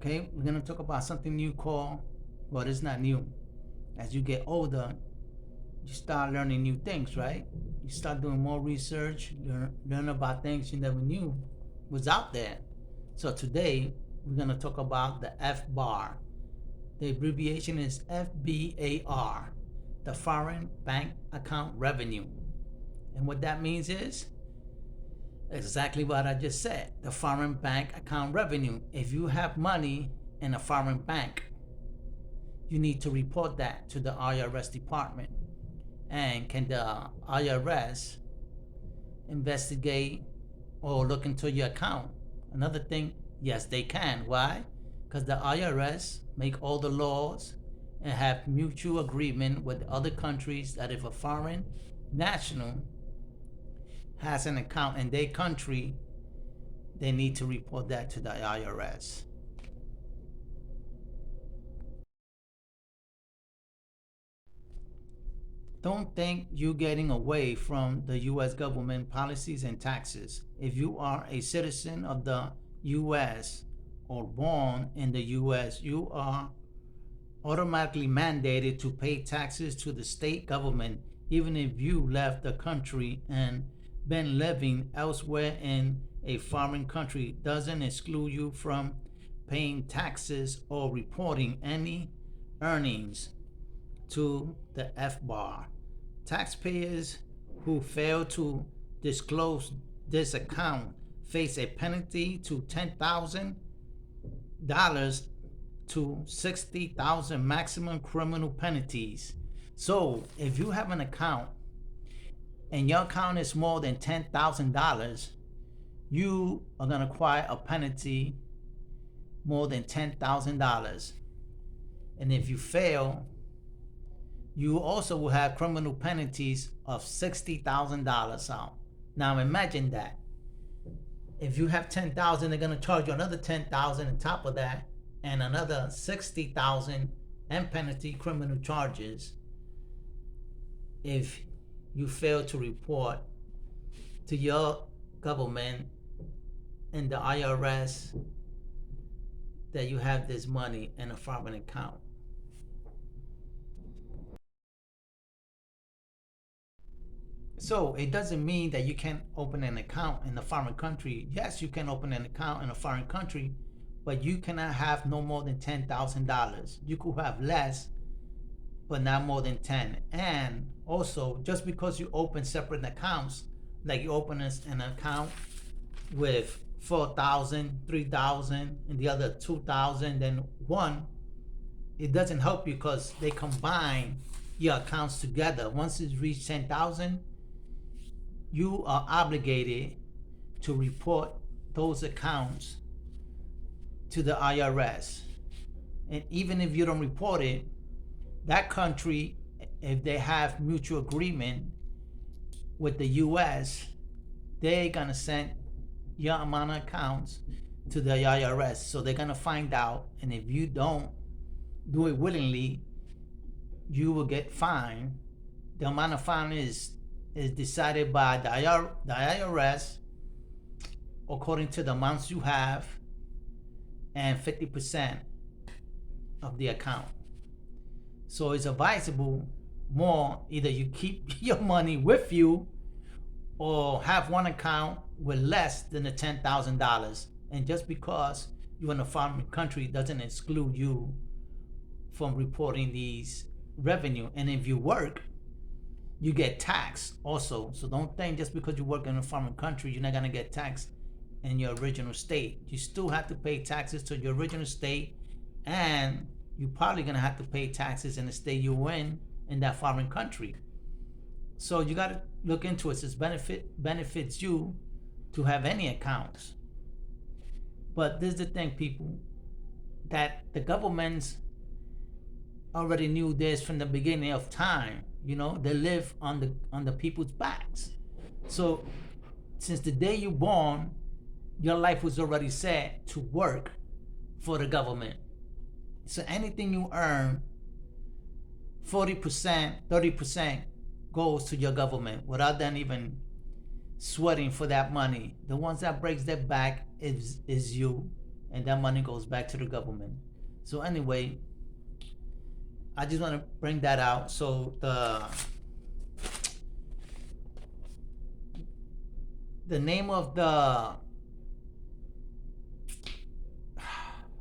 Okay, we're gonna talk about something new called, well, it's not new. As you get older, you start learning new things, right? You start doing more research, learn about things you never knew was out there. So today, we're gonna talk about the Fbar. The abbreviation is FBAR, the Foreign Bank Account Revenue. And what that means is exactly what I just said, the foreign bank account revenue. If you have money in a foreign bank, you need to report that to the IRS department. And can the IRS investigate or look into your account? Another thing, yes, they can. Why? Because the IRS make all the laws and have mutual agreement with other countries that if a foreign national has an account in their country, they need to report that to the IRS. Don't think you're getting away from the US government policies and taxes. If you are a citizen of the US or born in the US, you are automatically mandated to pay taxes to the state government, even if you left the country and been living elsewhere in a foreign country. Doesn't exclude you from paying taxes or reporting any earnings to the Fbar. Taxpayers who fail to disclose this account face a penalty to $10,000 to $60,000 maximum criminal penalties. So if you have an account and your account is more than $10,000, you are going to acquire a penalty more than $10,000. And if you fail, you also will have criminal penalties of $60,000 out. Now imagine that. If you have $10,000, they're going to charge you another $10,000 on top of that, and another $60,000 and penalty criminal charges if you fail to report to your government and the IRS that you have this money in a foreign account. So it doesn't mean that you can't open an account in a foreign country. Yes, you can open an account in a foreign country, but you cannot have no more than $10,000. You could have less, but not more than 10. And also, just because you open separate accounts, like you open an account with 4,000, 3,000, and the other 2,000, then one, it doesn't help you because they combine your accounts together. Once it's reached 10,000, you are obligated to report those accounts to the IRS. And even if you don't report it, that country, if they have mutual agreement with the US, they're gonna send your amount of accounts to the IRS. So they're gonna find out, and if you don't do it willingly, you will get fined. The amount of fine is decided by the IRS according to the amounts you have and 50% of the account. So it's advisable more either you keep your money with you or have one account with less than the $10,000. And just because you're in a foreign country doesn't exclude you from reporting these revenue. And if you work, you get taxed also. So don't think just because you work in a foreign country, you're not gonna get taxed in your original state. You still have to pay taxes to your original state, and you're probably gonna have to pay taxes in the state you're in that foreign country. So you gotta look into it. It benefits you to have any accounts. But this is the thing, people, that the governments already knew this from the beginning of time. You know, they live on the people's backs. So since the day you're born, your life was already set to work for the government. So anything you earn, 40%, 30% goes to your government without them even sweating for that money. The ones that breaks their back is you and that money goes back to the government. So anyway, I just want to bring that out. So the name of the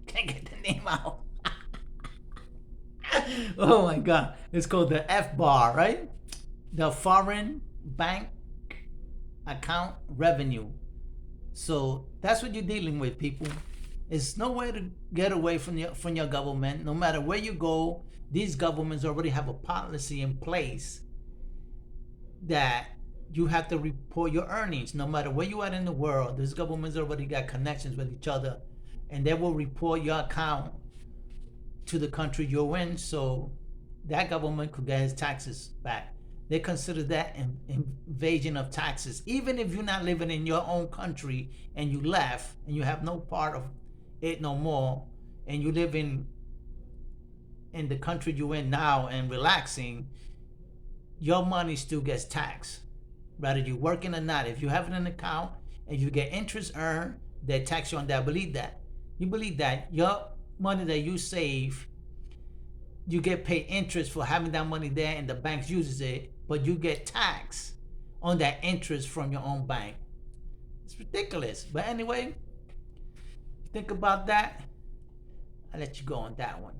can't get the name out. Oh my god, it's called the Fbar, right? The foreign bank account revenue. So that's what you're dealing with, people. It's no way to get away from your government. No matter where you go, these governments already have a policy in place that you have to report your earnings. No matter where you are in the world, these governments already got connections with each other, and they will report your account to the country you're in, so that government could get his taxes back. They consider that an invasion of taxes. Even if you're not living in your own country and you left and you have no part of it no more, and you live in the country you're in now and relaxing, your money still gets taxed, whether you're working or not. If you have an account and you get interest earned, they tax you on that. Believe that. You believe that your money that you save, you get paid interest for having that money there and the bank uses it, but you get taxed on that interest from your own bank. It's ridiculous. But anyway, think about that. I'll let you go on that one.